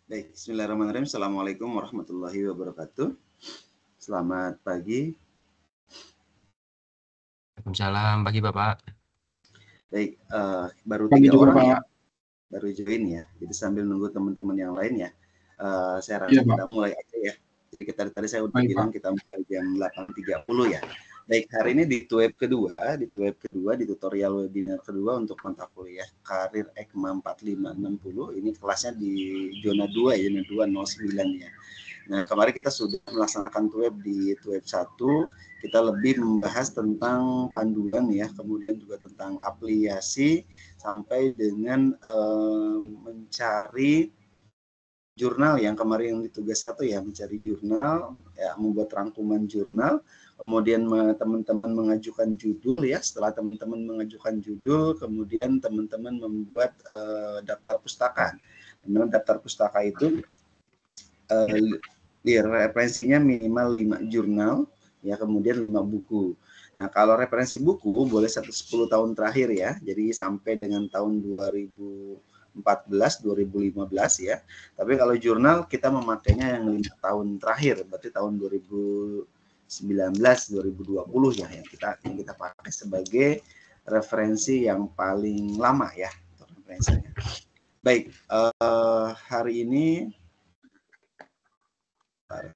Baik, bismillahirrahmanirrahim. Assalamualaikum warahmatullahi wabarakatuh. Selamat pagi. Waalaikumsalam pagi Bapak. Baik, baru Pagi 3 juga, orang ya, Pak. baru join ya. Jadi sambil nunggu teman-teman yang lain ya, saya Iya, rasa Pak. kita mulai aja ya. Jadi tadi saya udah Baik, bilang Pak. kita mulai jam 8.30 ya. Baik, hari ini di web kedua, di tutorial webinar kedua untuk mata kuliah Karir EKMA 4560. Ini kelasnya di zona 2 ya, zona 209 ya. Nah, kemarin kita sudah melaksanakan web di web 1, kita lebih membahas tentang panduan ya, kemudian juga tentang aplikasi sampai dengan mencari jurnal yang kemarin yang di tugas 1 ya, mencari jurnal, ya, membuat rangkuman jurnal, kemudian teman-teman mengajukan judul ya, setelah teman-teman mengajukan judul, kemudian teman-teman membuat daftar pustaka. Dimana daftar pustaka itu referensinya minimal 5 jurnal ya, kemudian 5 buku. Nah, kalau referensi buku boleh 10 tahun terakhir ya, jadi sampai dengan tahun 2014 2015 ya. Tapi kalau jurnal kita memakainya yang 5 tahun terakhir, berarti tahun 2019 2020 ya, yang kita pakai sebagai referensi yang paling lama ya referensinya. Baik, hari ini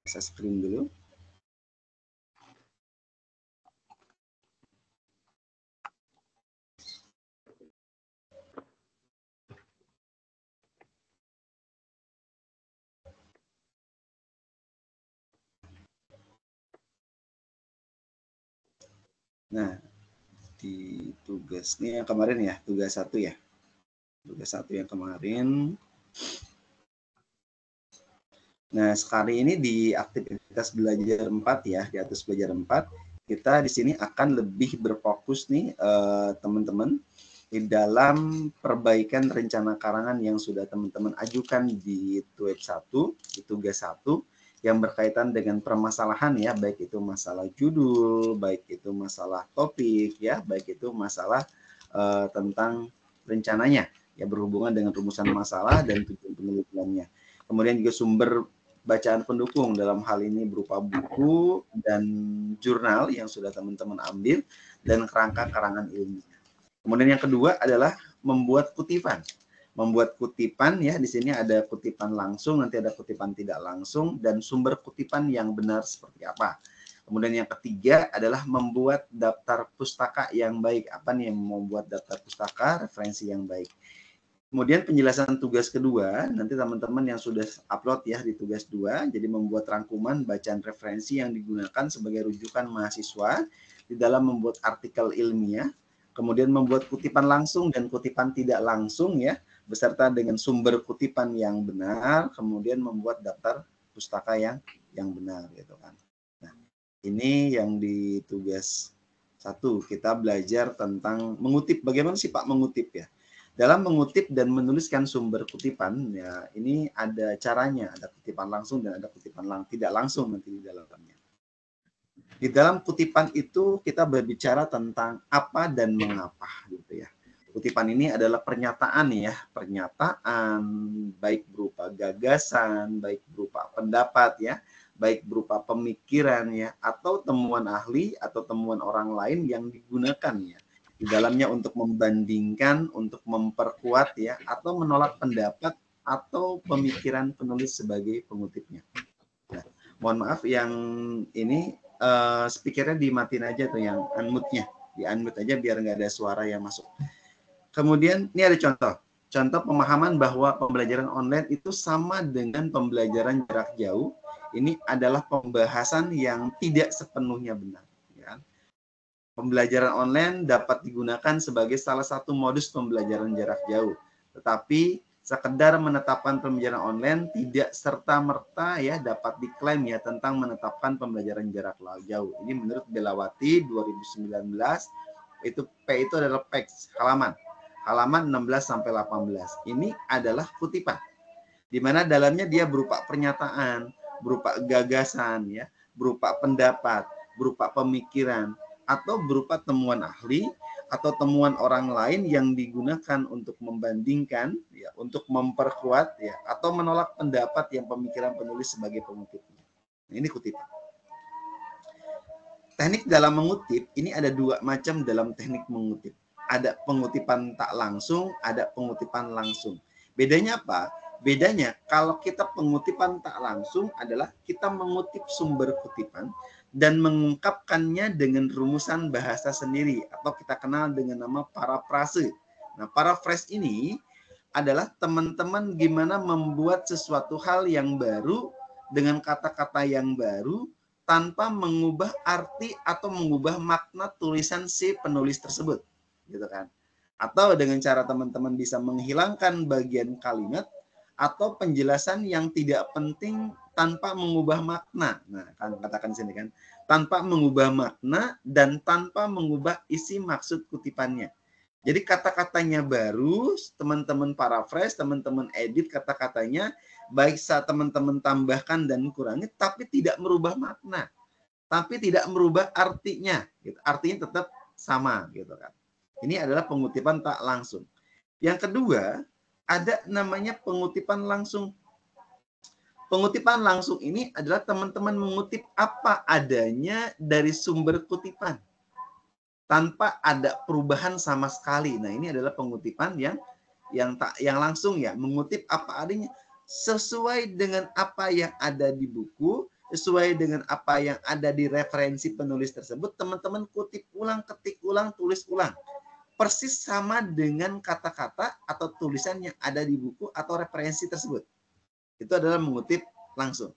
saya screen dulu. Nah, di tugas ini yang kemarin ya, tugas 1 ya. Tugas 1 yang kemarin. Nah, sekali ini di aktivitas belajar 4 ya, di atas belajar 4, kita di sini akan lebih berfokus nih teman-teman di dalam perbaikan rencana karangan yang sudah teman-teman ajukan di web 1, di tugas 1 yang berkaitan dengan permasalahan ya, baik itu masalah judul, baik itu masalah topik ya, baik itu masalah tentang rencananya ya, berhubungan dengan rumusan masalah dan tujuan penelitiannya. Kemudian juga sumber bacaan pendukung dalam hal ini berupa buku dan jurnal yang sudah teman-teman ambil dan kerangka karangan ilmiah. Kemudian yang kedua adalah membuat kutipan. Membuat kutipan ya, di sini ada kutipan langsung, nanti ada kutipan tidak langsung, dan sumber kutipan yang benar seperti apa. Kemudian yang ketiga adalah membuat daftar pustaka yang baik. Apa nih yang membuat daftar pustaka, referensi yang baik. Kemudian penjelasan tugas kedua, nanti teman-teman yang sudah upload ya di tugas 2, jadi membuat rangkuman bacaan referensi yang digunakan sebagai rujukan mahasiswa di dalam membuat artikel ilmiah, kemudian membuat kutipan langsung dan kutipan tidak langsung ya, beserta dengan sumber kutipan yang benar, kemudian membuat daftar pustaka yang benar gitu kan. Nah, ini yang di tugas 1, kita belajar tentang mengutip, bagaimana sih Pak mengutip ya. Dalam mengutip dan menuliskan sumber kutipan, ya ini ada caranya, ada kutipan langsung dan ada kutipan tidak langsung nanti di dalamnya. Di dalam kutipan itu kita berbicara tentang apa dan mengapa, gitu ya. Kutipan ini adalah pernyataan ya, pernyataan baik berupa gagasan, baik berupa pendapat ya, baik berupa pemikiran ya, atau temuan ahli atau temuan orang lain yang digunakan ya di dalamnya untuk membandingkan, untuk memperkuat ya, atau menolak pendapat atau pemikiran penulis sebagai pengutipnya. Nah, mohon maaf yang ini speakernya dimatiin aja tuh, yang unmute-nya, di unmute aja biar nggak ada suara yang masuk. Kemudian ini ada contoh pemahaman bahwa pembelajaran online itu sama dengan pembelajaran jarak jauh. Ini adalah pembahasan yang tidak sepenuhnya benar. Pembelajaran online dapat digunakan sebagai salah satu modus pembelajaran jarak jauh. Tetapi sekedar menetapkan pembelajaran online tidak serta-merta ya dapat diklaim ya tentang menetapkan pembelajaran jarak jauh. Ini menurut Belawati 2019, itu P itu adalah PEX, halaman 16 sampai 18. Ini adalah kutipan, di mana dalamnya dia berupa pernyataan, berupa gagasan ya, berupa pendapat, berupa pemikiran, atau berupa temuan ahli, atau temuan orang lain yang digunakan untuk membandingkan, ya, untuk memperkuat, ya, atau menolak pendapat yang pemikiran penulis sebagai pengutipnya. Nah, ini kutipan. Teknik dalam mengutip ini ada dua macam dalam teknik mengutip. Ada pengutipan tak langsung, ada pengutipan langsung. Bedanya apa? Bedanya kalau kita pengutipan tak langsung adalah kita mengutip sumber kutipan dan mengungkapkannya dengan rumusan bahasa sendiri atau kita kenal dengan nama parafrase. Nah, paraphrase ini adalah teman-teman gimana membuat sesuatu hal yang baru dengan kata-kata yang baru tanpa mengubah arti atau mengubah makna tulisan si penulis tersebut, gitu kan? Atau dengan cara teman-teman bisa menghilangkan bagian kalimat atau penjelasan yang tidak penting tanpa mengubah makna. Nah, kan katakan di sini kan, tanpa mengubah makna dan tanpa mengubah isi maksud kutipannya. Jadi kata-katanya baru, teman-teman paraphrase, teman-teman edit kata-katanya, baik saat teman-teman tambahkan dan kurangi, tapi tidak merubah makna, tapi tidak merubah artinya. Gitu. Artinya tetap sama, gitu kan. Ini adalah pengutipan tak langsung. Yang kedua, ada namanya pengutipan langsung. Pengutipan langsung ini adalah teman-teman mengutip apa adanya dari sumber kutipan tanpa ada perubahan sama sekali. Nah, ini adalah pengutipan yang langsung, ya, mengutip apa adanya sesuai dengan apa yang ada di buku, sesuai dengan apa yang ada di referensi penulis tersebut. Teman-teman kutip ulang, ketik ulang, tulis ulang. Persis sama dengan kata-kata atau tulisan yang ada di buku atau referensi tersebut. Itu adalah mengutip langsung.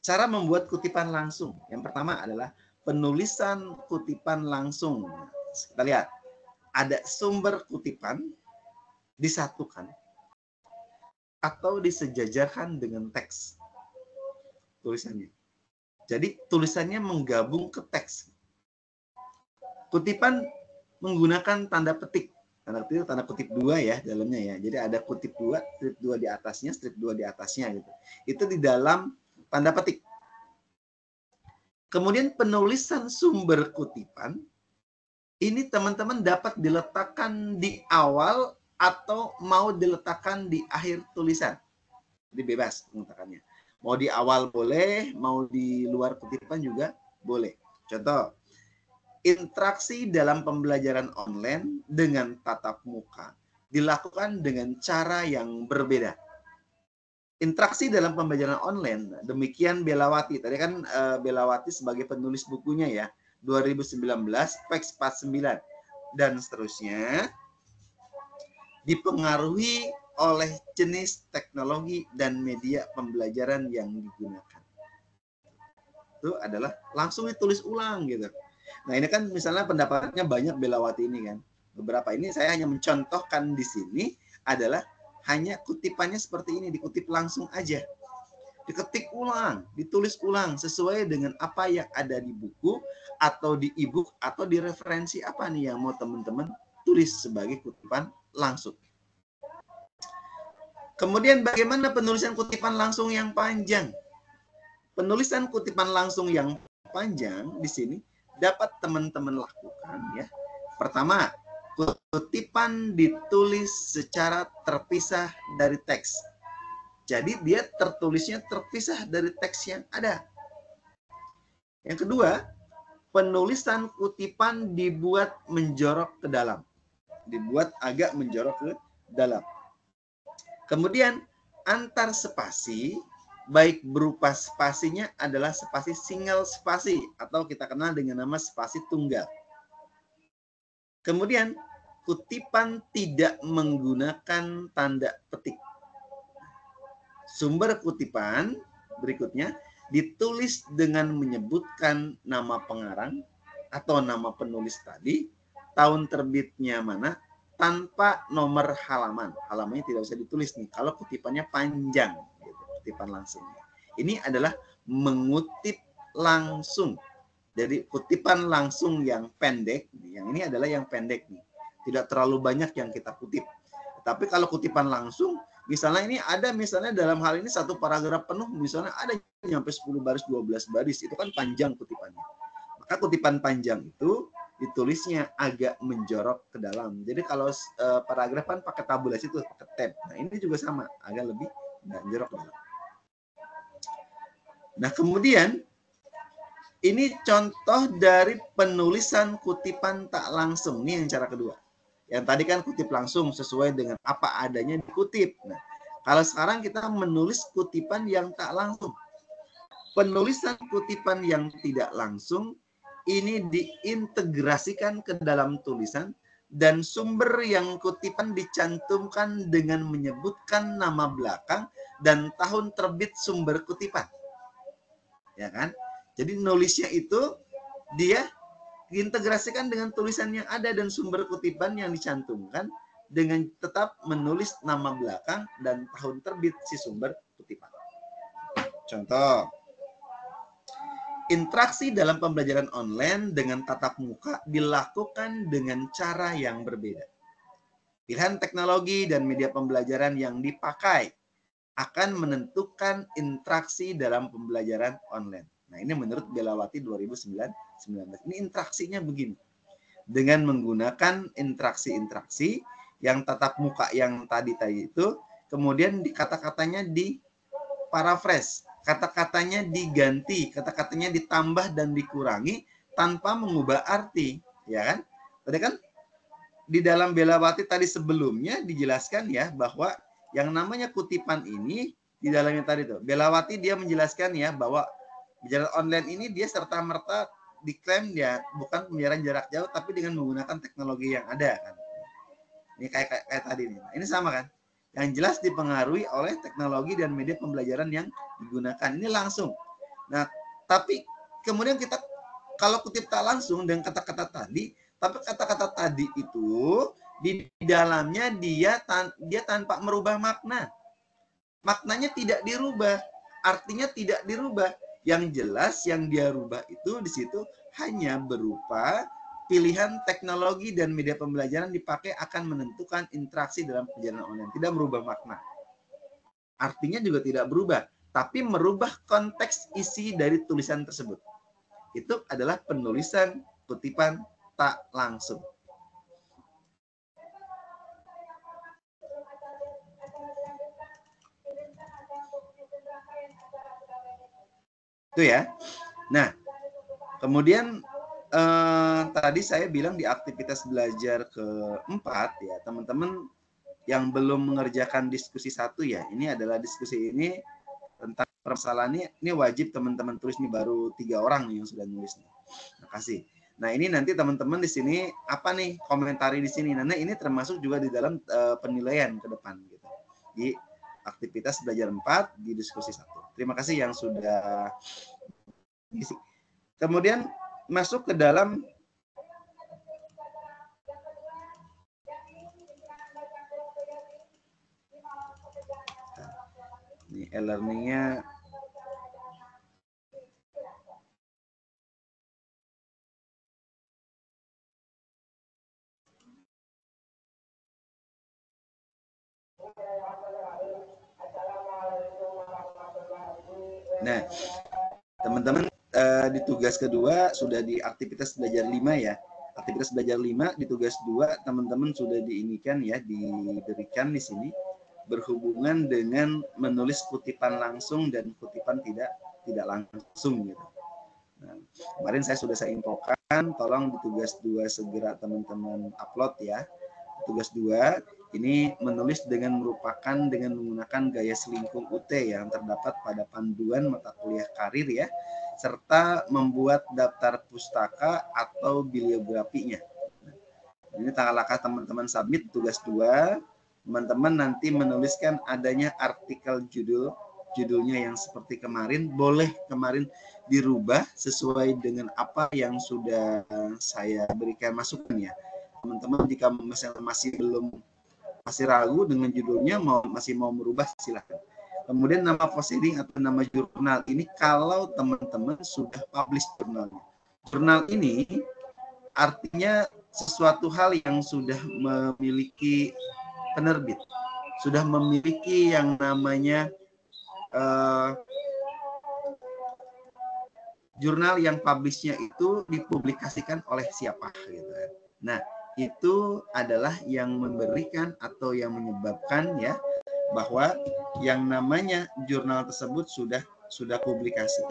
Cara membuat kutipan langsung. Yang pertama adalah penulisan kutipan langsung. Kita lihat. Ada sumber kutipan disatukan atau disejajarkan dengan teks tulisannya. Jadi tulisannya menggabung ke teks. Kutipan menggunakan tanda petik. Tanda kutip 2 ya dalamnya, ya. Jadi ada kutip 2, strip 2 di atasnya, strip 2 di atasnya gitu. Itu di dalam tanda petik. Kemudian penulisan sumber kutipan ini teman-teman dapat diletakkan di awal atau mau diletakkan di akhir tulisan. Jadi bebas meletakkannya. Mau di awal boleh, mau di luar kutipan juga boleh. Contoh, interaksi dalam pembelajaran online dengan tatap muka dilakukan dengan cara yang berbeda. Interaksi dalam pembelajaran online, demikian Belawati. Tadi kan Belawati sebagai penulis bukunya, ya, 2019, Peks 49, dan seterusnya, dipengaruhi oleh jenis teknologi dan media pembelajaran yang digunakan. Itu adalah langsung ditulis ulang, gitu. Nah, ini kan misalnya pendapatnya banyak Belawati ini kan. Beberapa ini saya hanya mencontohkan di sini adalah hanya kutipannya seperti ini, dikutip langsung aja. Diketik ulang, ditulis ulang sesuai dengan apa yang ada di buku atau di e-book atau di referensi apa nih yang mau teman-teman tulis sebagai kutipan langsung. Kemudian bagaimana penulisan kutipan langsung yang panjang? Penulisan kutipan langsung yang panjang di sini dapat teman-teman lakukan, ya. Pertama, kutipan ditulis secara terpisah dari teks. Jadi dia tertulisnya terpisah dari teks yang ada. Yang kedua, penulisan kutipan dibuat menjorok ke dalam. Dibuat agak menjorok ke dalam. Kemudian antar spasi, baik berupa spasinya adalah spasi single spasi atau kita kenal dengan nama spasi tunggal. Kemudian kutipan tidak menggunakan tanda petik. Sumber kutipan berikutnya ditulis dengan menyebutkan nama pengarang atau nama penulis tadi, tahun terbitnya mana, tanpa nomor halaman. Halamannya tidak usah ditulis nih kalau kutipannya panjang, gitu, kutipan langsung. Ini adalah mengutip langsung. Jadi kutipan langsung yang pendek, yang ini adalah yang pendek nih. Tidak terlalu banyak yang kita kutip. Tapi kalau kutipan langsung, misalnya ini ada, misalnya dalam hal ini satu paragraf penuh, misalnya ada nyampe 10 baris, 12 baris, itu kan panjang kutipannya. Maka kutipan panjang itu ditulisnya agak menjorok ke dalam. Jadi kalau paragraf kan pakai tabulasi itu pakai tab. Nah ini juga sama, agak lebih menjorok ke dalam. Nah kemudian ini contoh dari penulisan kutipan tak langsung. Ini yang cara kedua. Yang tadi kan kutip langsung sesuai dengan apa adanya dikutip. Nah, kalau sekarang kita menulis kutipan yang tak langsung. Penulisan kutipan yang tidak langsung ini diintegrasikan ke dalam tulisan dan sumber yang kutipan dicantumkan dengan menyebutkan nama belakang dan tahun terbit sumber kutipan. Ya kan? Jadi nulisnya itu dia diintegrasikan dengan tulisan yang ada dan sumber kutipan yang dicantumkan dengan tetap menulis nama belakang dan tahun terbit si sumber kutipan. Contoh, interaksi dalam pembelajaran online dengan tatap muka dilakukan dengan cara yang berbeda. Pilihan teknologi dan media pembelajaran yang dipakai akan menentukan interaksi dalam pembelajaran online. Nah, ini menurut Belawati 2019. Ini interaksinya begini. Dengan menggunakan interaksi-interaksi yang tatap muka yang tadi itu, kemudian kata-katanya di paraphrase, kata-katanya diganti, kata-katanya ditambah dan dikurangi tanpa mengubah arti, ya kan? Tadi kan di dalam Belawati tadi sebelumnya dijelaskan ya bahwa yang namanya kutipan ini di dalamnya tadi tuh Belawati dia menjelaskan ya bahwa pembelajaran online ini dia serta-merta diklaim ya bukan pembelajaran jarak jauh tapi dengan menggunakan teknologi yang ada kan. Ini kayak tadi nih. Ini sama kan? Yang jelas dipengaruhi oleh teknologi dan media pembelajaran yang digunakan. Ini langsung. Nah, tapi kemudian kita kalau kutip tak langsung dengan kata-kata tadi, tapi kata-kata tadi itu di dalamnya dia tanpa merubah makna. Maknanya tidak dirubah, artinya tidak dirubah. Yang jelas yang dia rubah itu di situ hanya berupa pilihan teknologi dan media pembelajaran dipakai akan menentukan interaksi dalam pembelajaran online, tidak merubah makna. Artinya juga tidak berubah, tapi merubah konteks isi dari tulisan tersebut. Itu adalah penulisan kutipan tak langsung. Itu ya. Nah, kemudian tadi saya bilang di aktivitas belajar keempat ya, teman-teman yang belum mengerjakan diskusi 1 ya, ini adalah diskusi ini tentang permasalahan ini wajib teman-teman tulis nih, baru 3 orang nih yang sudah nulis nih. Makasih. Nah, ini nanti teman-teman di sini apa nih komentari di sini. Nah, ini termasuk juga di dalam penilaian ke depan gitu. Di aktivitas belajar 4 di diskusi 1. Terima kasih yang sudah isi. Kemudian masuk ke dalam ini e-learning-nya. Nah, teman-teman di tugas kedua sudah di aktivitas belajar 5 ya. Aktivitas belajar 5 di tugas 2 teman-teman sudah diinikan ya, diberikan di sini berhubungan dengan menulis kutipan langsung dan kutipan tidak langsung gitu. Nah, kemarin saya infokan, tolong di tugas 2 segera teman-teman upload ya. Tugas 2 ini menulis dengan menggunakan gaya selingkuh UT yang terdapat pada panduan mata kuliah karir ya, serta membuat daftar pustaka atau bibliografinya. Ini tanggal teman-teman submit tugas 2, teman-teman nanti menuliskan adanya artikel judulnya yang seperti kemarin, boleh kemarin dirubah sesuai dengan apa yang sudah saya berikan masukan ya. Teman-teman jika masih ragu dengan judulnya, masih mau merubah silahkan. Kemudian nama proceeding atau nama jurnal ini kalau teman-teman sudah publish jurnalnya. Jurnal ini artinya sesuatu hal yang sudah memiliki penerbit, sudah memiliki yang namanya jurnal yang publishnya itu dipublikasikan oleh siapa gitu kan. Nah, itu adalah yang memberikan atau yang menyebabkan ya bahwa yang namanya jurnal tersebut sudah publikasi.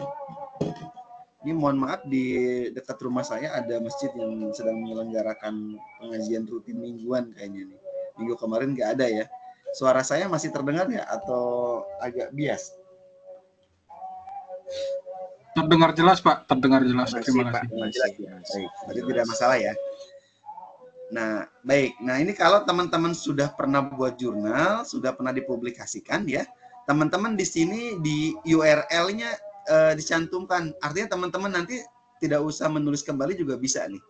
Ini mohon maaf, di dekat rumah saya ada masjid yang sedang menyelenggarakan pengajian rutin mingguan kayaknya nih. Minggu kemarin nggak ada ya. Suara saya masih terdengar ya atau agak bias? Terdengar jelas, Pak. Terdengar jelas. Masih, Terima Pak. kasih. Jelas ya. Baik, berarti tidak masalah ya. Nah, baik. Nah, ini kalau teman-teman sudah pernah buat jurnal, sudah pernah dipublikasikan ya, teman-teman di sini di URL-nya dicantumkan. Artinya teman-teman nanti tidak usah menulis kembali juga bisa nih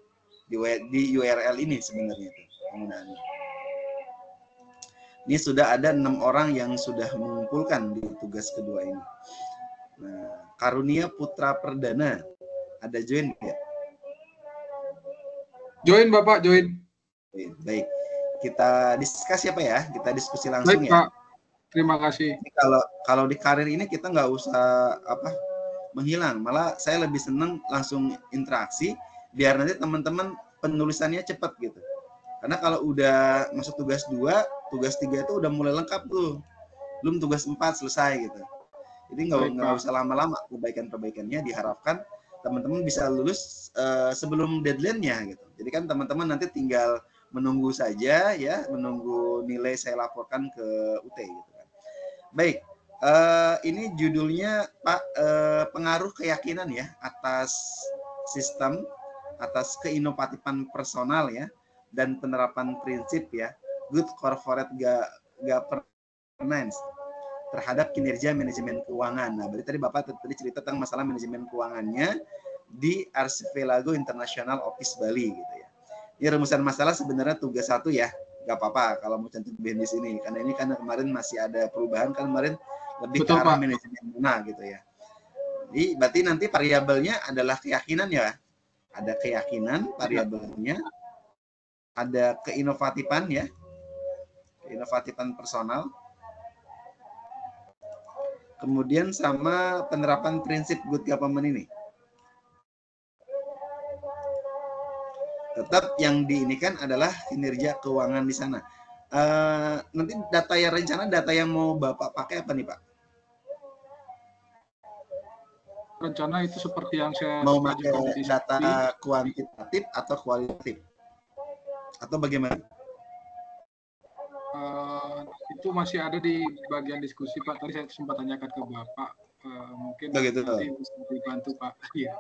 di URL ini sebenarnya penggunaannya. Ini sudah ada 6 orang yang sudah mengumpulkan di tugas kedua ini. Nah, Karunia Putra Perdana, ada join ya? Join, Bapak, join. Baik, kita diskusi apa ya? Kita diskusi langsung. Baik, ya. Pak. Terima kasih. Ini kalau di karir ini kita nggak usah menghilang, malah saya lebih senang langsung interaksi biar nanti teman-teman penulisannya cepat gitu. Karena kalau udah masuk tugas 2, tugas 3 itu udah mulai lengkap tuh. Belum tugas 4 selesai gitu. Jadi nggak usah lama-lama perbaikan-perbaikannya, diharapkan teman-teman bisa lulus sebelum deadline-nya gitu. Jadi kan teman-teman nanti tinggal menunggu saja ya, menunggu nilai saya laporkan ke UT gitu kan. Baik. Ini judulnya Pak, pengaruh keyakinan ya atas sistem, atas keinovatifan personal ya, dan penerapan prinsip ya good corporate governance terhadap kinerja manajemen keuangan. Nah, berarti tadi Bapak tadi cerita tentang masalah manajemen keuangannya di Archipelago International Office Bali gitu ya. Ini rumusan masalah sebenarnya tugas 1 ya, nggak apa-apa kalau mau cantumin di sini, karena ini kan kemarin masih ada perubahan kan kemarin lebih ke arah manajemen dana gitu ya. Jadi berarti nanti variabelnya adalah keyakinan ya. Ada keyakinan variabelnya, ada keinovatifan ya. Keinovatifan personal. Kemudian sama penerapan prinsip good government ini. Tetap yang diinikan adalah kinerja keuangan di sana. Nanti data yang mau Bapak pakai apa nih Pak? Rencana itu seperti yang saya mau pakai data kuantitatif atau kualitatif atau bagaimana? Itu masih ada di bagian diskusi Pak. Tadi saya sempat tanyakan ke Bapak. Mungkin begitu, nanti bisa dibantu Pak. Iya.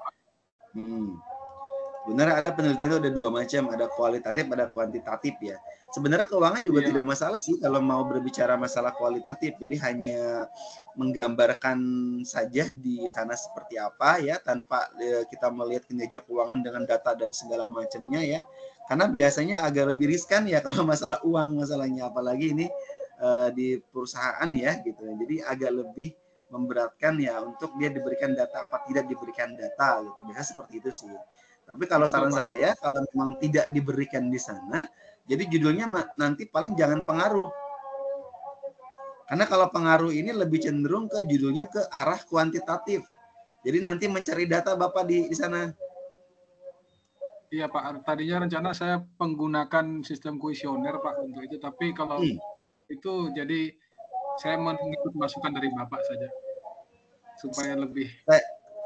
Benar, ada penelitian ada 2 macam, ada kualitatif, ada kuantitatif ya. Sebenarnya keuangan juga tidak masalah sih kalau mau berbicara masalah kualitatif, jadi hanya menggambarkan saja di sana seperti apa ya, tanpa kita melihat kinerja keuangan dengan data dan segala macamnya ya. Karena biasanya agak lebih riskan ya kalau masalah uang masalahnya, apalagi ini di perusahaan ya gitu. Jadi agak lebih memberatkan ya untuk dia diberikan data apa tidak diberikan data gitu. Biasanya seperti itu sih. Tapi kalau saran saya, kalau memang tidak diberikan di sana, jadi judulnya nanti paling jangan pengaruh. Karena kalau pengaruh ini lebih cenderung ke judulnya ke arah kuantitatif. Jadi nanti mencari data Bapak di sana. Iya Pak, tadinya rencana saya menggunakan sistem kuesioner Pak untuk itu, tapi kalau itu jadi saya mengikut masukan dari Bapak saja supaya lebih.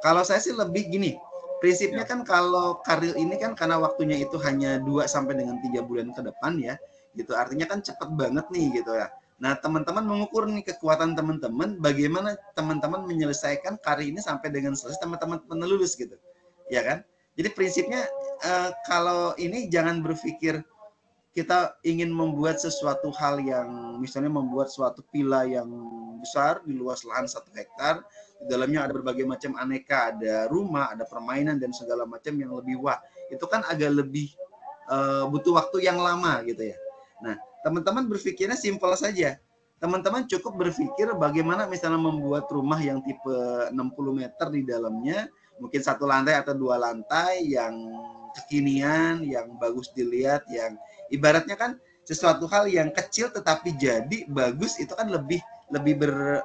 Kalau saya sih lebih gini. Prinsipnya kan kalau karir ini kan karena waktunya itu hanya 2 sampai dengan 3 bulan ke depan ya, gitu. Artinya kan cepat banget nih gitu ya. Nah, teman-teman mengukur nih kekuatan teman-teman, bagaimana teman-teman menyelesaikan karir ini sampai dengan selesai teman-teman lulus gitu. Ya kan? Jadi prinsipnya kalau ini jangan berpikir kita ingin membuat sesuatu hal yang misalnya membuat suatu villa yang besar di luas lahan 1 hektar. Di dalamnya ada berbagai macam aneka, ada rumah, ada permainan dan segala macam yang lebih wah. Itu kan agak lebih butuh waktu yang lama gitu ya. Nah, teman-teman berpikirnya simpel saja. Teman-teman cukup berpikir bagaimana misalnya membuat rumah yang tipe 60 meter di dalamnya, mungkin 1 lantai atau 2 lantai yang kekinian, yang bagus dilihat, yang ibaratnya kan sesuatu hal yang kecil tetapi jadi bagus, itu kan lebih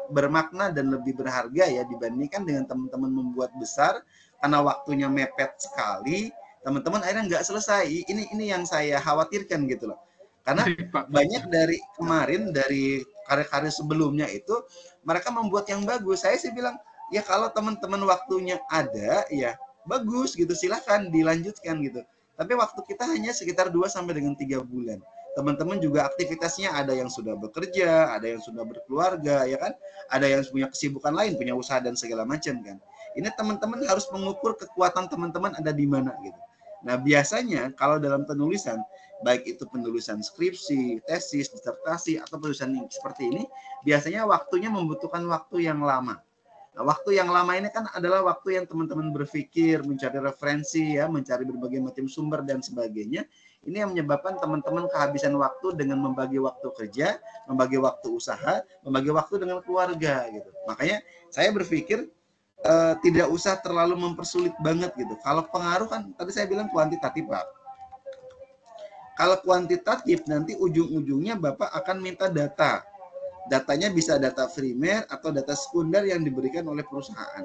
bermakna dan lebih berharga ya dibandingkan dengan teman-teman membuat besar karena waktunya mepet sekali, teman-teman akhirnya nggak selesai. Ini yang saya khawatirkan gitu loh. Karena banyak dari kemarin dari karya-karya sebelumnya itu mereka membuat yang bagus. Saya sih bilang ya kalau teman-teman waktunya ada ya bagus gitu, silahkan dilanjutkan gitu. Tapi waktu kita hanya sekitar 2 sampai dengan 3 bulan. Teman-teman juga aktivitasnya ada yang sudah bekerja, ada yang sudah berkeluarga, ya kan? Ada yang punya kesibukan lain, punya usaha dan segala macam kan. Ini teman-teman harus mengukur kekuatan teman-teman ada di mana gitu. Nah, biasanya kalau dalam penulisan, baik itu penulisan skripsi, tesis, disertasi, atau penulisan seperti ini, biasanya waktunya membutuhkan waktu yang lama. Nah, waktu yang lama ini kan adalah waktu yang teman-teman berpikir, mencari referensi, ya, mencari berbagai macam sumber dan sebagainya. Ini yang menyebabkan teman-teman kehabisan waktu dengan membagi waktu kerja, membagi waktu usaha, membagi waktu dengan keluarga gitu. Makanya saya berpikir tidak usah terlalu mempersulit banget gitu. Kalau pengaruh kan tadi saya bilang kuantitatif, Pak. Kalau kuantitatif nanti ujung-ujungnya Bapak akan minta data. Datanya bisa data primer atau data sekunder yang diberikan oleh perusahaan.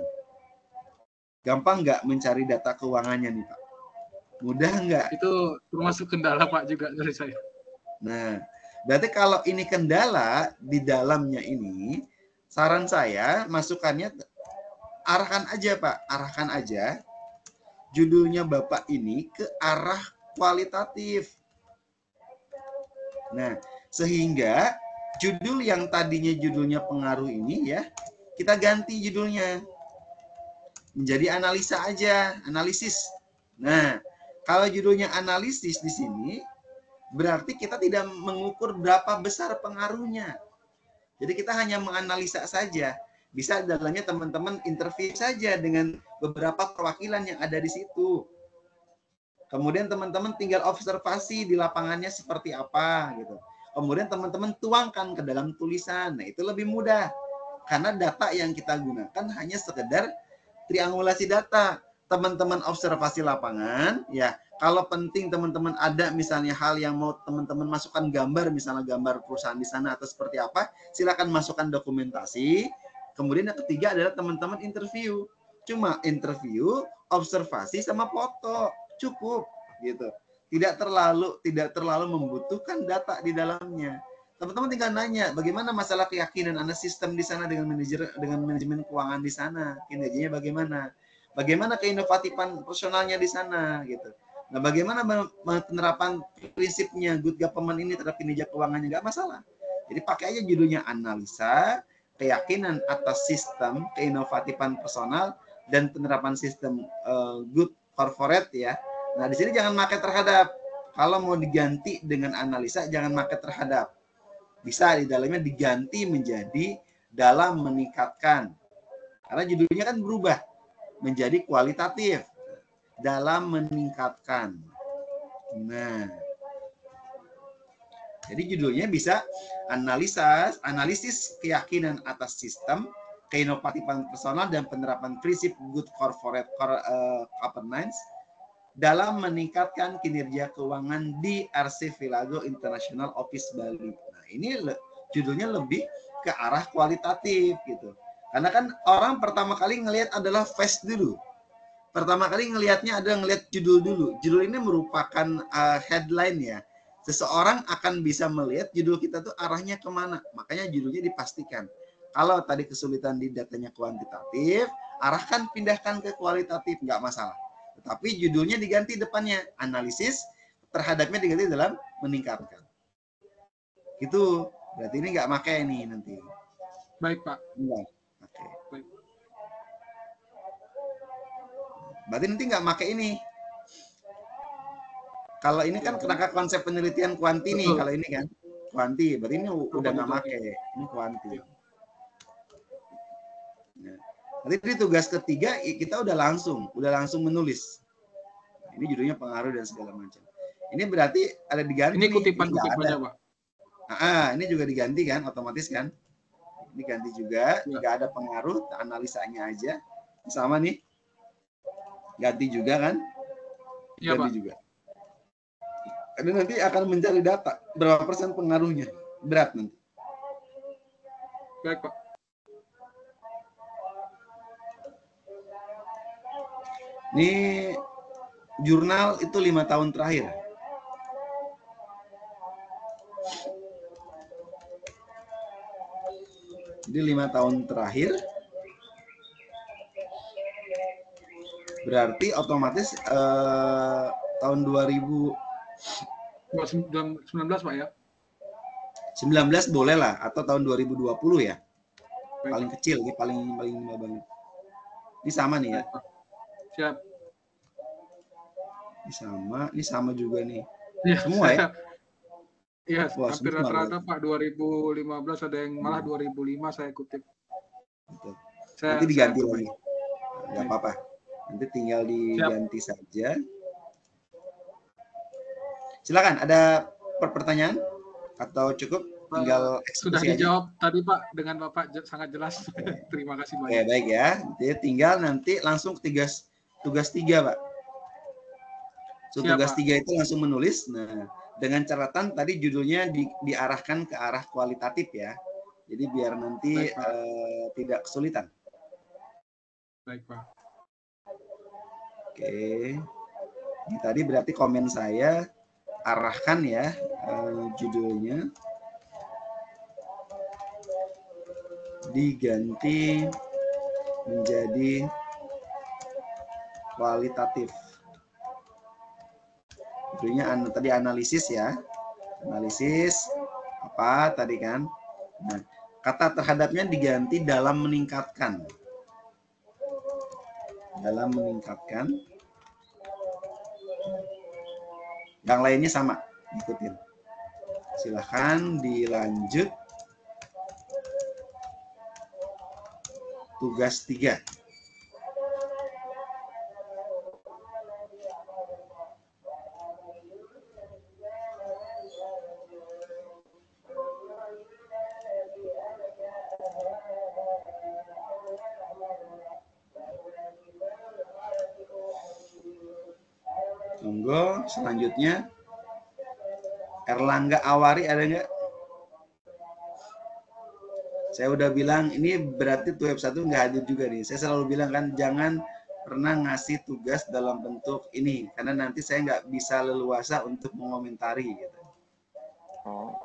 Gampang nggak mencari data keuangannya nih, Pak? Mudah nggak? Itu termasuk kendala, Pak, juga dari saya. Nah, berarti kalau ini kendala di dalamnya ini, saran saya masukannya arahkan aja, Pak. Arahkan aja judulnya Bapak ini ke arah kualitatif. Nah, sehingga judul yang tadinya judulnya pengaruh ini ya, kita ganti judulnya. Menjadi analisa aja, analisis. Nah, kalau judulnya analisis di sini, berarti kita tidak mengukur berapa besar pengaruhnya. Jadi kita hanya menganalisa saja. Bisa dalamnya teman-teman interview saja dengan beberapa perwakilan yang ada di situ. Kemudian teman-teman tinggal observasi di lapangannya seperti apa gitu. Kemudian teman-teman tuangkan ke dalam tulisan. Nah, itu lebih mudah. Karena data yang kita gunakan hanya sekedar triangulasi data. Teman-teman observasi lapangan, ya. Kalau penting teman-teman ada misalnya hal yang mau teman-teman masukkan gambar, misalnya gambar perusahaan di sana atau seperti apa, silakan masukkan dokumentasi. Kemudian yang ketiga adalah teman-teman interview. Cuma interview, observasi sama foto. Cukup gitu. Tidak terlalu membutuhkan data di dalamnya. Teman-teman tinggal nanya, bagaimana masalah keyakinan Anda sistem di sana dengan manajemen keuangan di sana, kinerjanya bagaimana? Bagaimana keinovatifan personalnya di sana gitu. Nah, bagaimana penerapan prinsipnya good government ini terhadap kinerja keuangannya, nggak masalah. Jadi pakai aja judulnya analisa, keyakinan atas sistem, keinovatifan personal, dan penerapan sistem good corporate ya. Nah, di sini jangan pakai terhadap. Kalau mau diganti dengan analisa, jangan pakai terhadap. Bisa di dalamnya diganti menjadi dalam meningkatkan. Karena judulnya kan berubah menjadi kualitatif. Dalam meningkatkan. Nah, jadi judulnya bisa analisis keyakinan atas sistem, keinovatifan personal, dan penerapan prinsip good corporate governance dalam meningkatkan kinerja keuangan di Archipelago International Office Bali. Nah, ini judulnya lebih ke arah kualitatif gitu. Karena kan orang pertama kali ngelihat adalah face dulu. Pertama kali ngelihatnya ada ngelihat judul dulu. Judul ini merupakan headline ya. Seseorang akan bisa melihat judul kita tuh arahnya kemana. Makanya judulnya dipastikan. Kalau tadi kesulitan di datanya kuantitatif, arahkan pindahkan ke kualitatif, nggak masalah. Tetapi judulnya diganti depannya, analisis, terhadapnya diganti dalam meningkatkan. Itu berarti ini nggak pakai nih nanti. Baik, Pak. Enggak. Oke. Baik. Berarti nanti nggak pakai ini. Kalau ini kan kerangka konsep penelitian kuanti nih. Kalau ini kan kuanti, berarti ini udah nggak pakai. Ini kuanti. Nah, nanti di tugas ketiga kita udah langsung menulis. Ini judulnya pengaruh dan segala macam. Ini berarti ada diganti. Ini kutipan-kutipan aja, Pak. Ini juga diganti kan, otomatis kan. Ini ganti juga, nggak ada pengaruh, analisanya aja. Sama nih. Ganti juga kan? Iya, ganti Pak. Juga. Karena nanti akan mencari data berapa persen pengaruhnya, berat nanti. Baik, Pak. Ini jurnal itu 5 tahun terakhir. Jadi 5 tahun terakhir berarti otomatis tahun 2019 Pak ya? boleh lah, atau tahun 2020 ya. Baik. Paling kecil, ini paling minimal banget. Ini sama nih ya. Baik, Pak. Siap. Ini sama juga nih. Ya, semua ya? Iya, Wah, hampir semua rata-rata berarti. Pak. 2015 ada yang malah 2005 saya kutip. Betul. Saya, Nanti diganti saya lagi. Nggak apa-apa. Nanti tinggal diganti saja. Silakan, ada pertanyaan atau cukup tinggal sudah eksekusi dijawab aja? tadi Pak dengan Bapak sangat jelas. Terima kasih banyak. Oke, baik ya. Jadi tinggal nanti langsung tugas 3, Pak. So, Siap, tugas Pak. 3 itu langsung menulis. Nah, dengan catatan tadi judulnya diarahkan ke arah kualitatif ya. Jadi biar nanti Baik, tidak kesulitan. Baik, Pak. Oke. Ini tadi berarti komen saya arahkan ya judulnya diganti menjadi kualitatif. Judulnya tadi analisis ya. Analisis apa tadi kan? Nah, kata terhadapnya diganti dalam meningkatkan. Dalam meningkatkan. Yang lainnya sama, ikutin. Silahkan dilanjut. Tugas 3. Monggo, selanjutnya Erlangga Awari ada nggak? Saya udah bilang ini berarti tuh web 1 nggak hadir juga nih. Saya selalu bilang kan jangan pernah ngasih tugas dalam bentuk ini karena nanti saya nggak bisa leluasa untuk mengomentari gitu. Oh,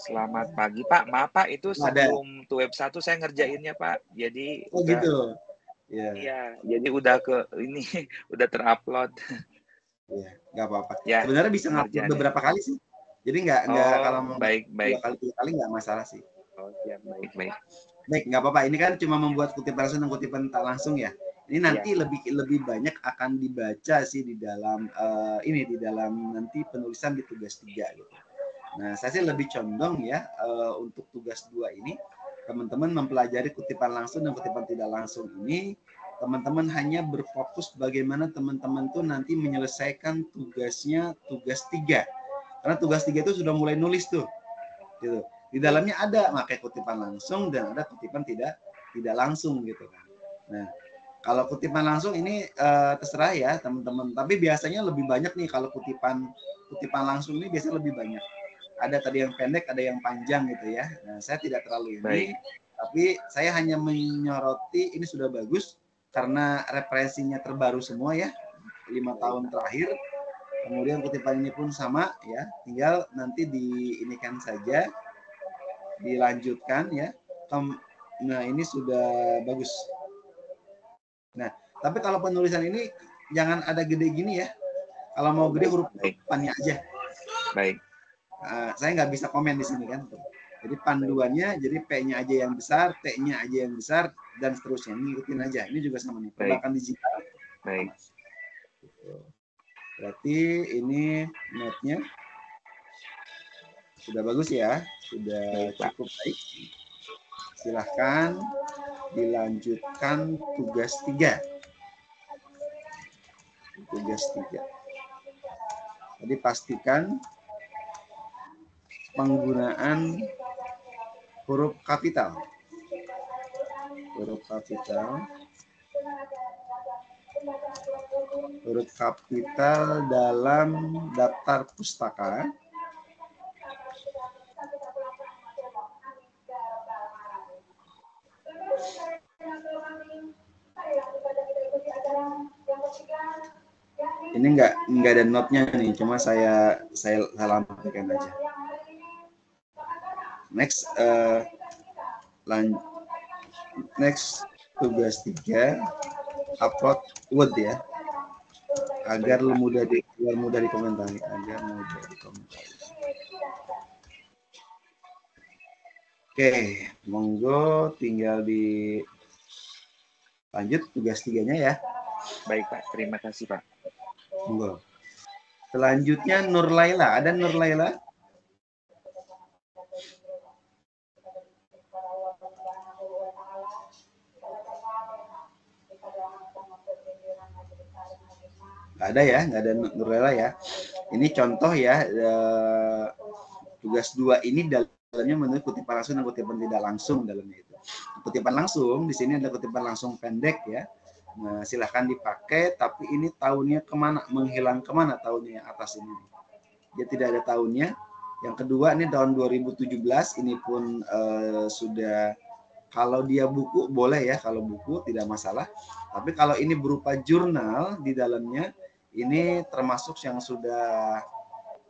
selamat pagi Pak. Maaf Pak, itu sebelum tuh web 1 saya ngerjainnya Pak. Jadi oh udah, gitu. Ya. Iya, jadi udah ke ini udah terupload. Ya, nggak apa-apa. Ya, sebenarnya bisa ngupload beberapa kali sih. Jadi nggak kalau mau baik. 2 kali 3 kali nggak masalah sih. Oh, siap, baik. Baik, nggak apa-apa. Ini kan cuma membuat kutipan langsung dan kutipan tak langsung ya. Ini nanti lebih banyak akan dibaca sih di dalam di dalam nanti penulisan di tugas 3 gitu. Nah, saya sih lebih condong ya untuk tugas 2 ini teman-teman mempelajari kutipan langsung dan kutipan tidak langsung ini. Teman-teman hanya berfokus bagaimana teman-teman tuh nanti menyelesaikan tugasnya tugas 3. Karena tugas 3 itu sudah mulai nulis tuh. Gitu. Di dalamnya ada pakai kutipan langsung dan ada kutipan tidak langsung gitu kan. Nah, kalau kutipan langsung ini terserah ya teman-teman. Tapi biasanya lebih banyak nih kalau kutipan langsung ini biasanya lebih banyak. Ada tadi yang pendek, ada yang panjang gitu ya. Nah, saya tidak terlalu ini, tapi saya hanya menyoroti ini sudah bagus karena referensinya terbaru semua ya, 5 tahun terakhir. Kemudian kutipan ini pun sama ya, tinggal nanti diinikan saja, dilanjutkan ya. Nah, ini sudah bagus. Nah, tapi kalau penulisan ini jangan ada gede gini ya. Kalau mau gede huruf depannya aja. Baik. Saya nggak bisa komen di sini kan. Jadi panduannya, jadi P-nya aja yang besar, T-nya aja yang besar, dan seterusnya. Ini ikutin aja. Ini juga sama nih, perbankan digital. Baik. Berarti ini note-nya sudah bagus ya, sudah cukup baik. Silahkan dilanjutkan tugas 3. Tugas 3. Jadi pastikan penggunaan huruf kapital. Huruf kapital dalam daftar pustaka. Ini nggak ada note-nya nih, cuma saya lampirkan aja. Next, next tugas 3, upload Word ya, agar mudah dikomentari, Oke, monggo tinggal lanjut tugas 3-nya ya. Baik Pak, terima kasih Pak. Monggo. Selanjutnya Nur Laila, ada Nur Laila? Nggak ada ya, nggak ada Nur Laila ya. Ini contoh ya, tugas 2 ini dalamnya menurut kutipan langsung dan kutipan tidak langsung dalamnya itu. Kutipan langsung di sini ada kutipan langsung pendek ya. Nah, silahkan dipakai, tapi ini tahunnya kemana? Menghilang kemana tahunnya yang atas ini? Dia tidak ada tahunnya. Yang kedua ini tahun 2017, ini pun sudah, kalau dia buku boleh ya, kalau buku tidak masalah. Tapi kalau ini berupa jurnal di dalamnya, ini termasuk yang sudah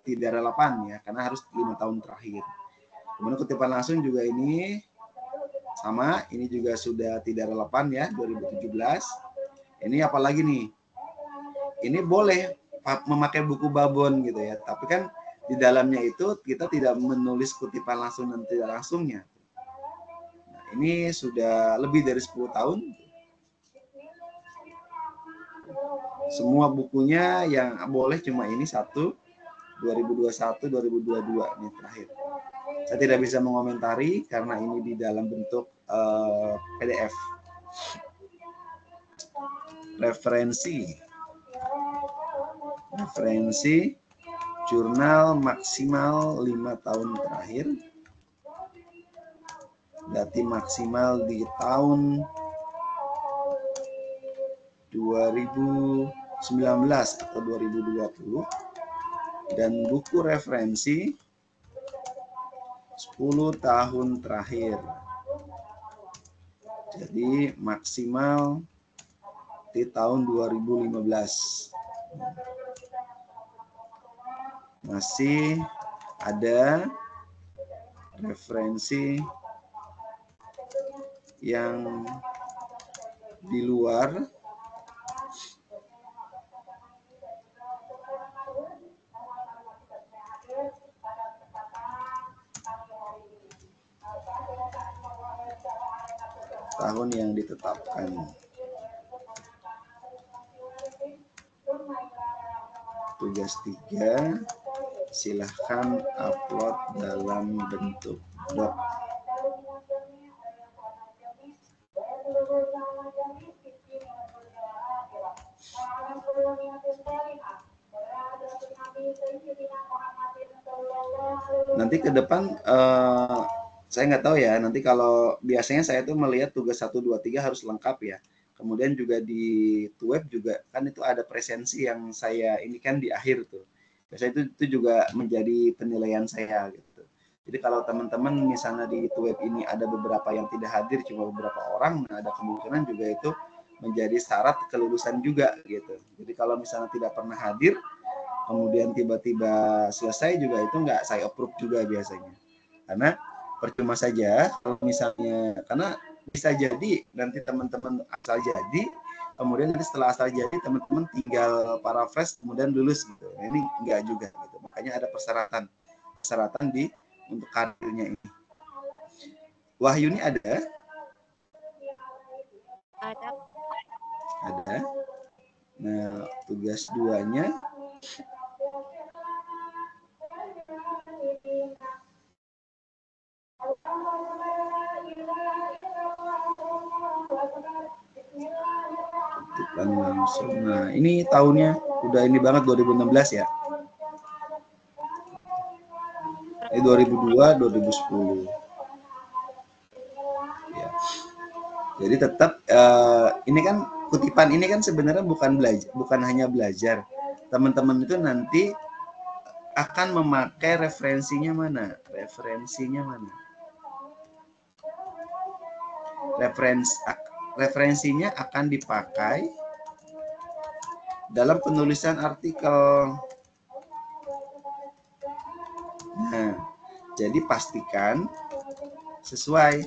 tidak relevan ya, karena harus 5 tahun terakhir. Kemudian kutipan langsung juga ini sama, ini juga sudah tidak relevan ya, 2017. Ini apalagi nih? Ini boleh memakai buku babon gitu ya, tapi kan di dalamnya itu kita tidak menulis kutipan langsung dan tidak langsungnya. Nah, ini sudah lebih dari 10 tahun. Semua bukunya yang boleh cuma ini satu, 2021, 2022 ini terakhir. Saya tidak bisa mengomentari karena ini di dalam bentuk PDF. Referensi jurnal maksimal 5 tahun terakhir. Berarti maksimal di tahun 2019 atau 2020. Dan buku referensi 10 tahun terakhir. Jadi maksimal di tahun 2015. Masih ada referensi yang di luar tahun yang ditetapkan. Tugas 3, silahkan upload dalam bentuk doc. Nanti ke depan saya nggak tahu ya, nanti kalau biasanya saya tuh melihat tugas 1, 2, 3 harus lengkap ya. Kemudian juga di web juga kan itu ada presensi yang saya ini kan di akhir tuh. Biasanya itu juga menjadi penilaian saya gitu. Jadi kalau teman-teman misalnya di web ini ada beberapa yang tidak hadir, cuma beberapa orang, nah ada kemungkinan juga itu menjadi syarat kelulusan juga gitu. Jadi kalau misalnya tidak pernah hadir, kemudian tiba-tiba selesai juga itu nggak saya approve juga biasanya. Karena percuma saja kalau misalnya, karena bisa jadi nanti teman-teman asal jadi, kemudian nanti setelah asal jadi teman-teman tinggal paraphrase kemudian lulus gitu. Ini enggak juga gitu. Makanya ada persyaratan untuk karirnya ini. Wahyuni ada? Ada. Nah, tugas 2-nya langsung. Nah, ini tahunnya udah ini banget 2016 ya. Ini 2002, 2010. Ya. Jadi tetap ini kan kutipan ini kan sebenarnya bukan hanya belajar. Teman-teman itu nanti akan memakai referensinya mana? referensinya akan dipakai dalam penulisan artikel. Nah, jadi pastikan sesuai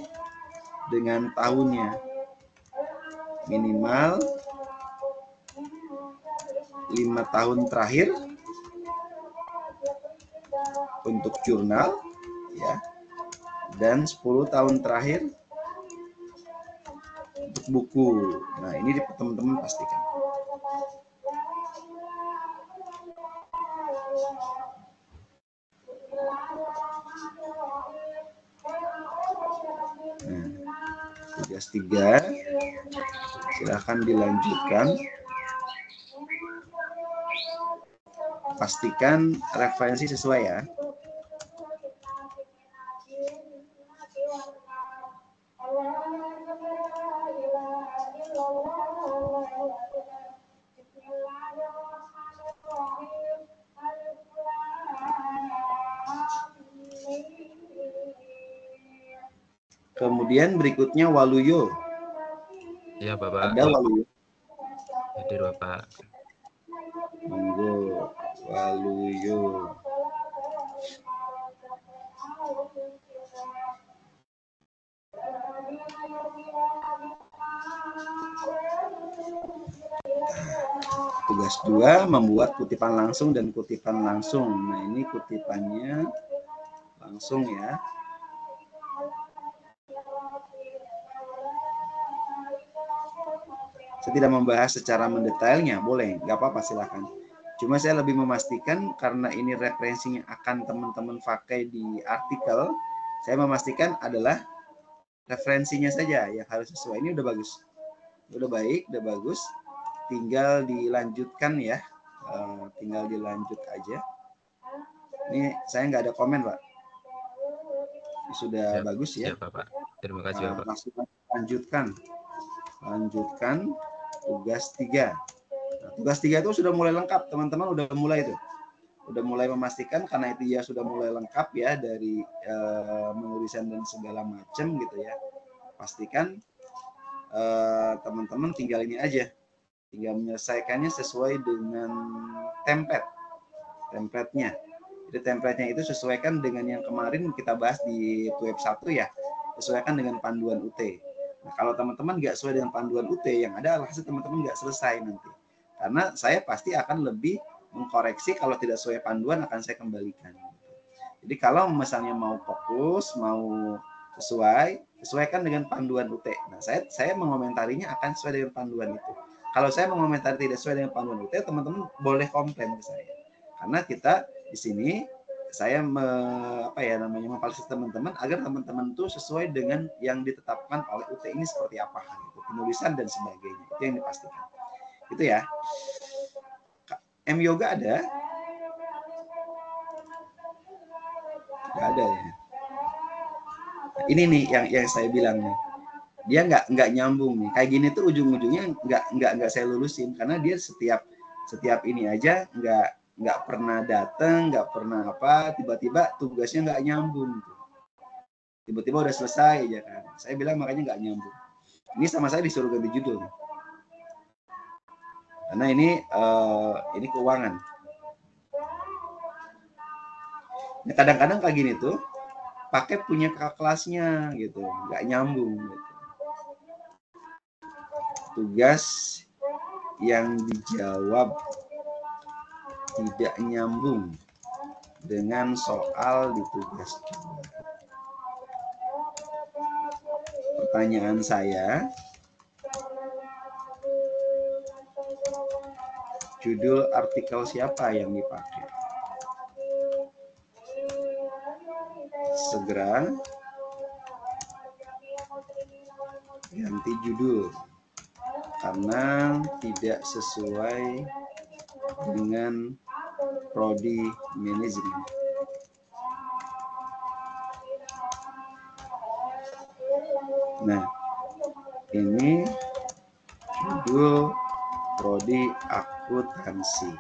dengan tahunnya. Minimal 5 tahun terakhir untuk jurnal, ya, dan 10 tahun terakhir untuk buku. Nah, ini teman-teman pastikan. Nah, tugas 3, silahkan dilanjutkan. Pastikan referensi sesuai ya. Kemudian berikutnya Waluyo. Iya, Bapak. Ada Waluyo. Hadir, Bapak. Monggo, Waluyo. Tugas 2, membuat kutipan langsung dan kutipan langsung. Nah, ini kutipannya langsung ya. Saya tidak membahas secara mendetailnya, boleh, nggak apa-apa, silakan. Cuma saya lebih memastikan karena ini referensinya akan teman-teman pakai di artikel, saya memastikan adalah referensinya saja yang harus sesuai. Ini udah bagus, udah baik, udah bagus. Tinggal dilanjutkan ya, tinggal dilanjut aja. Ini saya nggak ada komen, Pak. Ini sudah Siap, bagus ya. siap, Bapak. Terima kasih, Bapak. Langsung lanjutkan tugas 3. Nah, tugas 3 itu sudah mulai lengkap, teman-teman udah mulai itu. Udah mulai memastikan karena itu ya sudah mulai lengkap ya dari penulisan dan segala macam gitu ya. Pastikan teman-teman tinggal ini aja. Tinggal menyelesaikannya sesuai dengan template-nya. Jadi template-nya itu sesuaikan dengan yang kemarin kita bahas di web 1 ya. Sesuaikan dengan panduan UT. Nah, kalau teman-teman nggak sesuai dengan panduan UT, yang ada alhasil teman-teman nggak selesai nanti. Karena saya pasti akan lebih mengkoreksi kalau tidak sesuai panduan akan saya kembalikan. Jadi kalau misalnya mau fokus, mau sesuaikan dengan panduan UT. Nah, saya mengomentarinya akan sesuai dengan panduan itu. Kalau saya mengomentari tidak sesuai dengan panduan UT, teman-teman boleh komplain ke saya. Karena kita di sini saya memfasilitasi teman-teman agar teman-teman itu sesuai dengan yang ditetapkan oleh UT ini seperti apa, gitu, penulisan dan sebagainya. Itu yang dipastikan. Itu ya. M Yoga ada? Nggak ada ya. Ini nih yang saya bilang nih. Dia nggak nyambung nih. Kayak gini tuh ujung-ujungnya nggak saya lulusin karena dia setiap ini aja nggak pernah datang, nggak pernah apa, tiba-tiba tugasnya nggak nyambung. Tiba-tiba udah selesai aja kan. Saya bilang makanya nggak nyambung. Ini sama saya disuruh ganti judul. Karena ini keuangan. Nah, kadang-kadang kayak gini tuh pakai punya kakak kelasnya gitu, nggak nyambung. Gitu. Tugas yang dijawab tidak nyambung dengan soal di tugas 2. Pertanyaan saya, judul artikel siapa yang dipakai? Segera ganti judul karena tidak sesuai dengan prodi manajemen. Nah, ini judul prodi akuntansi.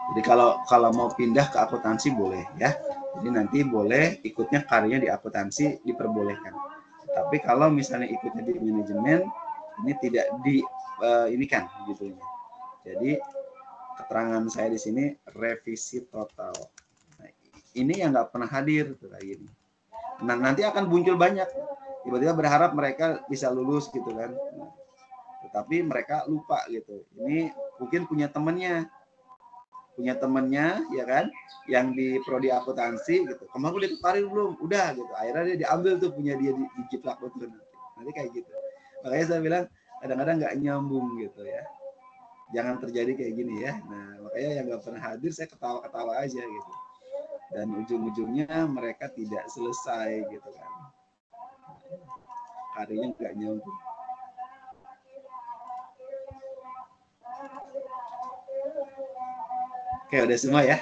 Jadi kalau mau pindah ke akuntansi boleh ya. Jadi nanti boleh ikutnya karirnya di akuntansi diperbolehkan. Tapi kalau misalnya ikutnya di manajemen, ini tidak di ini kan gitu ya. Jadi keterangan saya di sini revisi total. Nah, ini yang nggak pernah hadir tuh kayak gini. Nah, nanti akan muncul banyak. Tiba-tiba berharap mereka bisa lulus gitu kan. Nah, tetapi mereka lupa gitu. Ini mungkin punya temennya ya kan, yang di prodi akuntansi gitu. Kemarin udah ketarik belum? Udah gitu. Akhirnya dia diambil tuh punya dia di jiplak betul nanti kayak gitu. Makanya saya bilang kadang-kadang nggak nyambung gitu ya. Jangan terjadi kayak gini ya. Nah, makanya yang nggak pernah hadir saya ketawa-ketawa aja gitu. Dan ujung-ujungnya mereka tidak selesai gitu kan. Karirnya nggak nyambung. Oke, udah semua ya.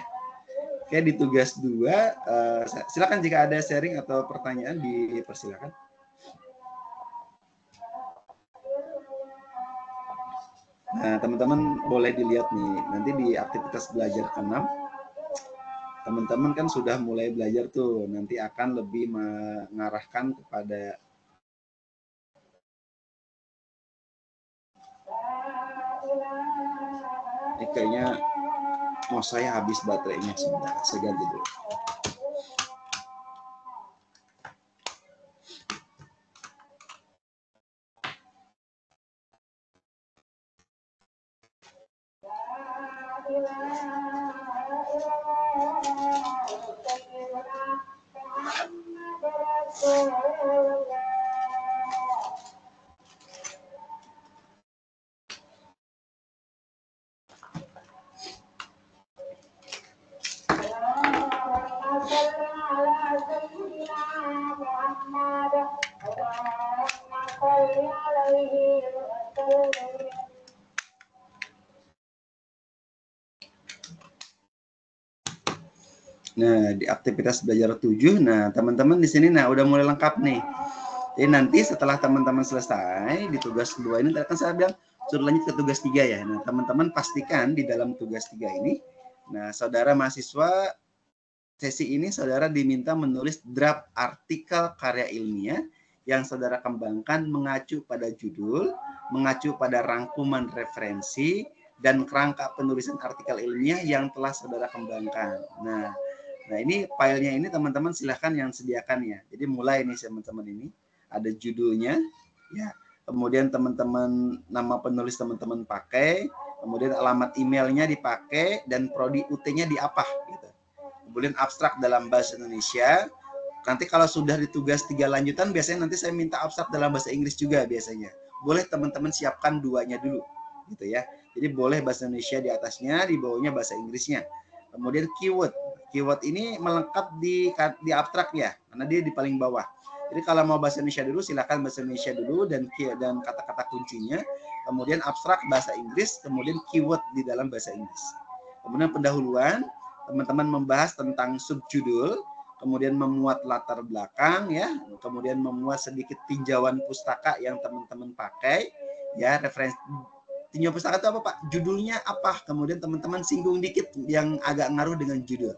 Oke, di tugas 2, silakan jika ada sharing atau pertanyaan dipersilakan. Nah, teman-teman boleh dilihat nih, nanti di aktivitas belajar ke-6, teman-teman kan sudah mulai belajar tuh, nanti akan lebih mengarahkan kepada ini kayaknya saya habis baterainya sebentar, saya ganti dulu. Nah, di aktivitas belajar 7, nah teman-teman di sini udah mulai lengkap nih. Jadi nanti setelah teman-teman selesai di tugas 2 ini, kan saya bilang suruh lanjut ke tugas 3 ya. Nah, teman-teman pastikan di dalam tugas 3 ini, nah saudara mahasiswa sesi ini saudara diminta menulis draft artikel karya ilmiah yang saudara kembangkan mengacu pada judul, mengacu pada rangkuman referensi, dan kerangka penulisan artikel ilmiah yang telah saudara kembangkan. Nah ini filenya ini teman-teman silahkan yang sediakan ya. Jadi mulai nih teman-teman ini ada judulnya ya. Kemudian teman-teman nama penulis teman-teman pakai, kemudian alamat emailnya dipakai dan prodi UT-nya di apa gitu. Kemudian abstrak dalam bahasa Indonesia. Nanti kalau sudah di tugas 3 lanjutan biasanya nanti saya minta abstrak dalam bahasa Inggris juga biasanya. Boleh teman-teman siapkan duanya dulu gitu ya. Jadi boleh bahasa Indonesia di atasnya, di bawahnya bahasa Inggrisnya. Kemudian keyword ini melengkap di abstrak ya, karena dia di paling bawah. Jadi kalau mau bahasa Indonesia dulu, silakan bahasa Indonesia dulu dan kata-kata kuncinya. Kemudian abstrak bahasa Inggris, kemudian keyword di dalam bahasa Inggris. Kemudian pendahuluan, teman-teman membahas tentang subjudul, kemudian memuat latar belakang ya, kemudian memuat sedikit tinjauan pustaka yang teman-teman pakai ya, referensi tinjauan pustaka itu apa Pak? Judulnya apa? Kemudian teman-teman singgung dikit yang agak ngaruh dengan judul.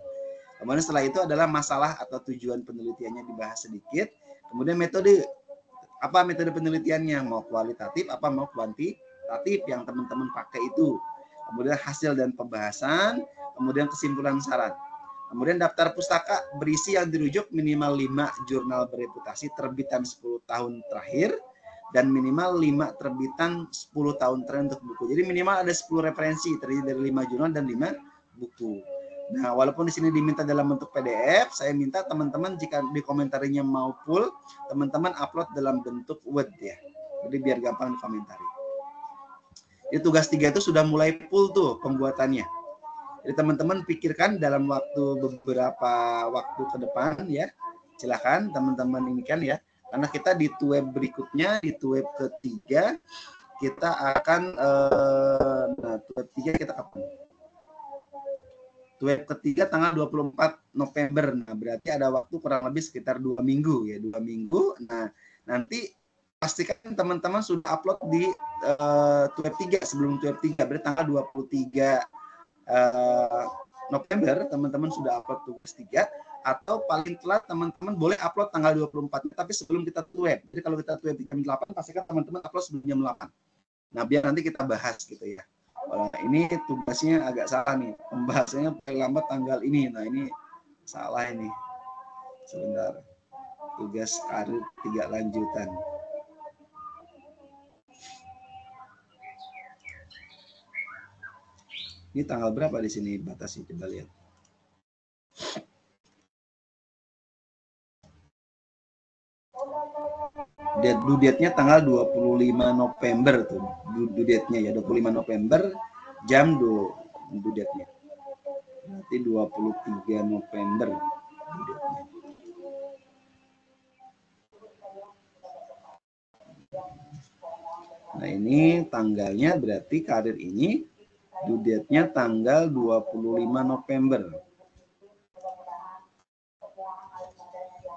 Kemudian setelah itu adalah masalah atau tujuan penelitiannya dibahas sedikit. Kemudian metode, apa metode penelitiannya? Mau kualitatif, apa mau kuantitatif yang teman-teman pakai itu. Kemudian hasil dan pembahasan, kemudian kesimpulan saran. Kemudian daftar pustaka berisi yang dirujuk minimal 5 jurnal bereputasi terbitan 10 tahun terakhir, dan minimal 5 terbitan 10 tahun terakhir untuk buku. Jadi minimal ada 10 referensi terdiri dari 5 jurnal dan 5 buku. Nah, walaupun di sini diminta dalam bentuk PDF, saya minta teman-teman jika di komentarinya mau full, teman-teman upload dalam bentuk Word ya. Jadi biar gampang dikomentari. Jadi tugas 3 itu sudah mulai full tuh pembuatannya. Jadi teman-teman pikirkan dalam beberapa waktu ke depan ya. Silakan teman-teman ini kan ya. Karena kita di web berikutnya, di web ketiga kita akan web 3 kita kapan? Web ketiga tanggal 24 November. Nah, berarti ada waktu kurang lebih sekitar 2 minggu ya, 2 minggu. Nah, nanti pastikan teman-teman sudah upload di web 3 sebelum web 3. Berarti tanggal 23 November teman-teman sudah upload tugas 3 atau paling telat teman-teman boleh upload tanggal 24 tapi sebelum kita web. Jadi kalau kita web di jam 8 pastikan teman-teman upload sebelum jam 8. Nah, biar nanti kita bahas gitu ya. Ini tugasnya agak salah nih. Pembahasannya paling lambat tanggal ini. Nah, ini salah ini. Sebentar. Tugas karir 3 lanjutan. Ini tanggal berapa di sini batasnya, coba lihat. Due date-nya tanggal 25 November tuh. Due date-nya ya 25 November jam 2 due date-nya. Berarti 23 November due date-nya. Nah, ini tanggalnya berarti karir ini due date-nya tanggal 25 November.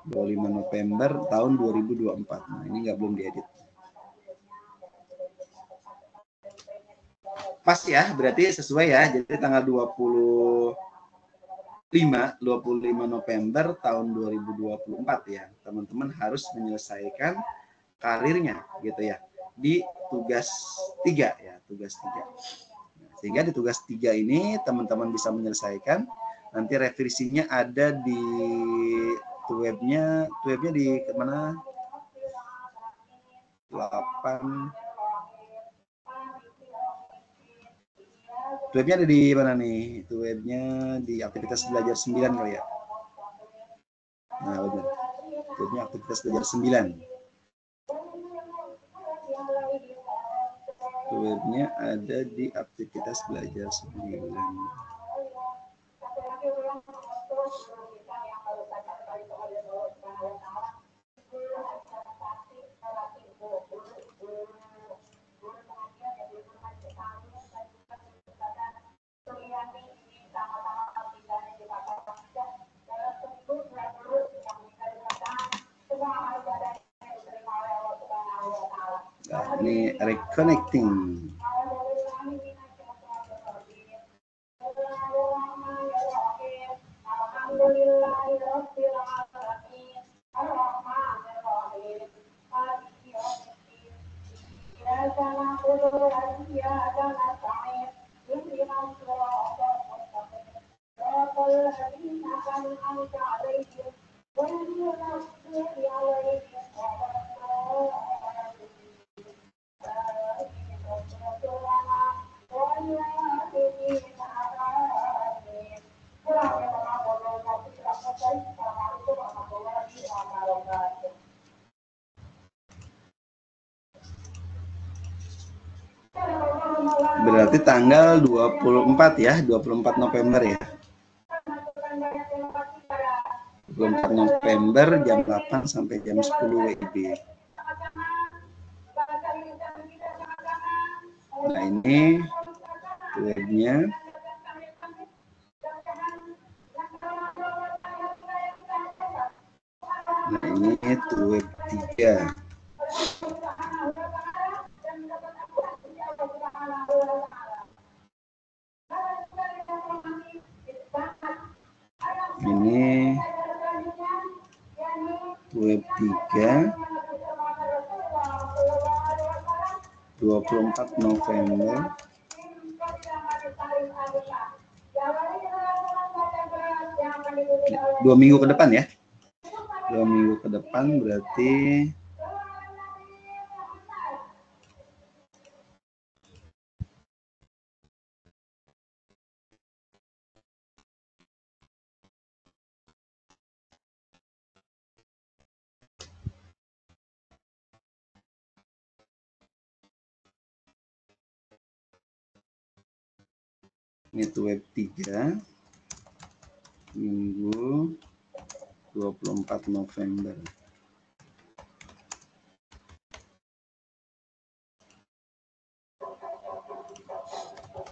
25 November tahun 2024. Nah, ini belum diedit. Pas ya, berarti sesuai ya. Jadi tanggal 25 November tahun 2024 ya. Teman-teman harus menyelesaikan karirnya gitu ya. Di tugas 3 ya, tugas 3. Sehingga di tugas 3 ini teman-teman bisa menyelesaikan. Nanti revisinya ada di webnya di mana? 8. Webnya ada di mana nih? Itu webnya di aktivitas belajar 9 kali ya. Nah, benar. Webnya aktivitas belajar 9. Webnya ada di aktivitas belajar 9. Nah, ini reconnecting. Berarti tanggal 24 ya, 24 November ya. 24 November jam 8 sampai jam 10 WIB. Nah, ini webnya. Nah, ini web 3. Ini web 3 24 November. Dua minggu ke depan ya. 2 minggu ke depan berarti ini web 3 minggu 24 November.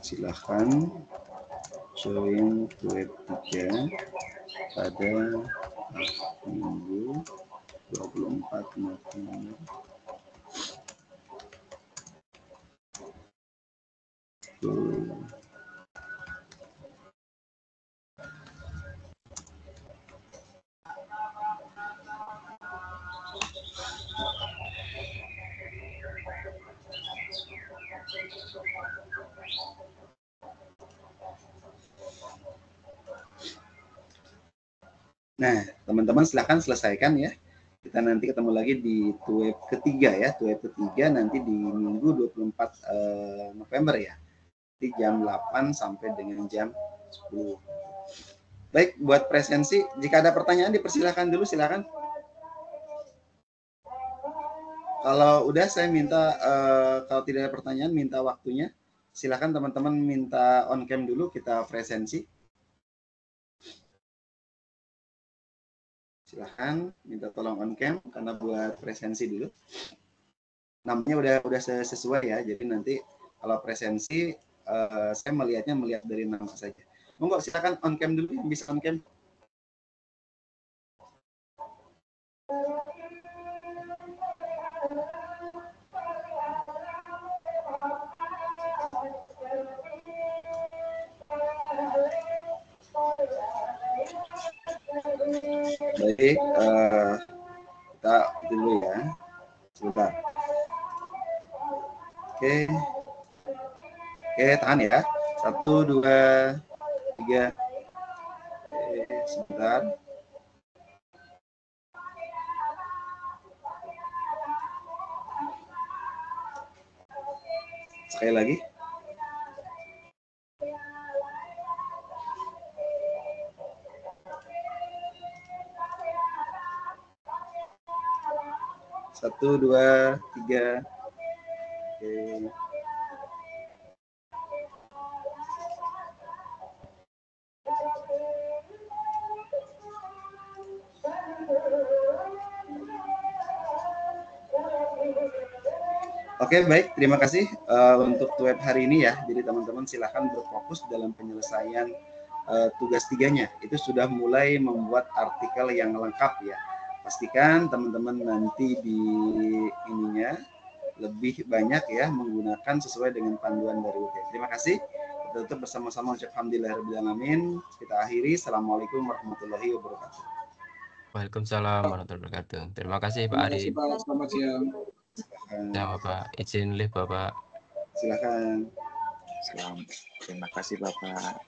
Silahkan join web 3 pada minggu 24 November. Nah, teman-teman silahkan selesaikan ya. Kita nanti ketemu lagi di web ketiga ya. Web ketiga nanti di Minggu 24 November ya. Di jam 8 sampai dengan jam 10. Baik, buat presensi, jika ada pertanyaan dipersilahkan dulu, silakan. Kalau udah saya minta, kalau tidak ada pertanyaan, minta waktunya. Silakan teman-teman minta on cam dulu, kita presensi. Silahkan minta tolong on cam karena buat presensi dulu. Namanya udah sesuai ya, jadi nanti kalau presensi saya melihat dari nama saja. Monggo silakan on cam dulu yang bisa on cam. Baik, kita dulu ya, sebentar. Oke, tahan ya. 1, 2, 3. Oke, sebentar. Sekali lagi. Satu, 2, 3. Oke. Oke, baik. Terima kasih untuk web hari ini ya. Jadi teman-teman silahkan berfokus dalam penyelesaian tugas 3-nya. Itu sudah mulai membuat artikel yang lengkap ya. Pastikan teman-teman nanti di ininya lebih banyak ya menggunakan sesuai dengan panduan dari UT. Terima kasih. Kita tutup bersama-sama ucap alhamdulillahirrahmanirrahim. Kita akhiri. Assalamualaikum warahmatullahi wabarakatuh. Waalaikumsalam warahmatullahi wabarakatuh. Terima kasih Pak Ari. Selamat siang. Ya Bapak, izin live Bapak. Silakan. Terima kasih Bapak.